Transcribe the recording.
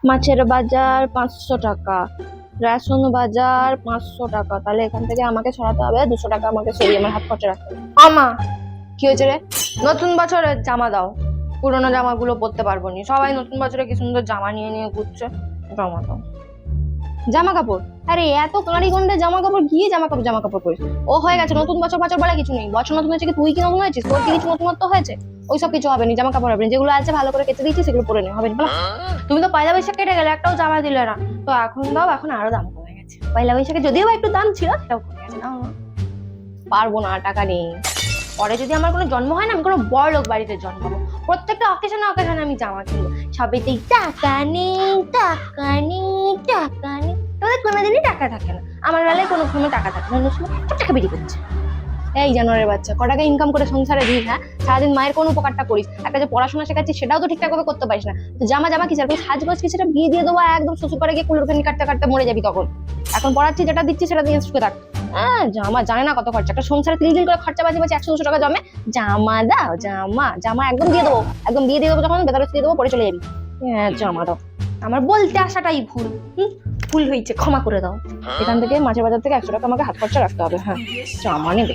মাছের বাজার 500 টাকা, রেশন বাজার 500 টাকা। তাহলে এখান থেকে আমাকে সরাতে হবে 200 টাকা, আমাকে সরিয়ে আমার হাত খরচা রাখতে হবে। আমা, কি হয়েছে রে? নতুন বছরের জামা দাও, পুরোনো জামাগুলো পরতে পারবো নি। সবাই নতুন বছরে কি সুন্দর জামা নিয়ে নিয়ে ঘুরছে, জামা দাও। জামা কাপড়? আরে এত কাঁড়ি গন্ডে জামা কাপড়, গিয়ে জামা কাপড় পরিস। ও হয়ে গেছে, নতুন বছর বলে কিছু নেই। বছর নতুন হয়েছে কি তুই কি নতুন হয়েছিস? তোর কি কিছু নতুনত্ব হয়েছে? ওইসব কিছু হবে না, জামা কাপড় হবে না। যেগুলো আছে ভালো করে কেচে দিয়েছি সেগুলো পরে নেওয়া হবে না। তুমি তো পয়লা বৈশাখ কেটে গেলে, একটাও জামা দিলে না। তো এখন দাও, এখন আরো দাম কমে গেছে। পয়লা বৈশাখে যদিও বা একটু দাম ছিল, সেটাও কমে গেছে। নাও না। পারবো না, টাকা নেই। পরে যদি আমার কোনো জন্ম হয় না, আমি কোনো বড় লোক বাড়িতে জন্মাবো। প্রত্যেকটা অকেশনে আমি জামা কিনবো। সবেতেই টাকা নেই, টাকা নেই, টাকা নেই। তোদের কোনোদিনই টাকা থাকে না। আমার বেলায় কোনো সময় টাকা থাকে না, অন্য সময় টাকা বেরিয়ে করছে। এই জানোয়ারের বাচ্চা, ক টাকা ইনকাম করে সংসারে দিস। হ্যাঁ, সারাদিন মায়ের কোন উপকারটা করিস? একটা যে পড়াশোনা শেখাচ্ছিস সেটাও তো ঠিকঠাক ভাবে করতে পারিস না। তো জামা কি সেরকম সাজগোজ কি, সেটা বিয়ে দিয়ে দেবো একদম শ্বশুর করে গিয়ে কুলুরখানি কাটতে কাটতে মরে যাবি তখন। এখন পড়াচ্ছি, যেটা দিচ্ছি সেটা দিয়ে সুখে থাক। হ্যাঁ, জামা জানে না কত খরচা। একটা সংসারে 3 দিন করে খরচা বাজি 100-200 টাকা জমে। জামা দাও, জামা একদম দিয়ে দেবো, একদম বিয়ে দিয়ে দেবো, যখন বেতার দিয়ে দেবো, পরে চলে যাবি। হ্যাঁ, জামা দাও। আমার বলতে আসাটাই ভুল। ভুল হয়েছে, ক্ষমা করে দাও। এখান থেকে মাছের বাজার থেকে 100 টাকা আমাকে হাত খরচা রাখতে হবে। হ্যাঁ, জামা নেবে।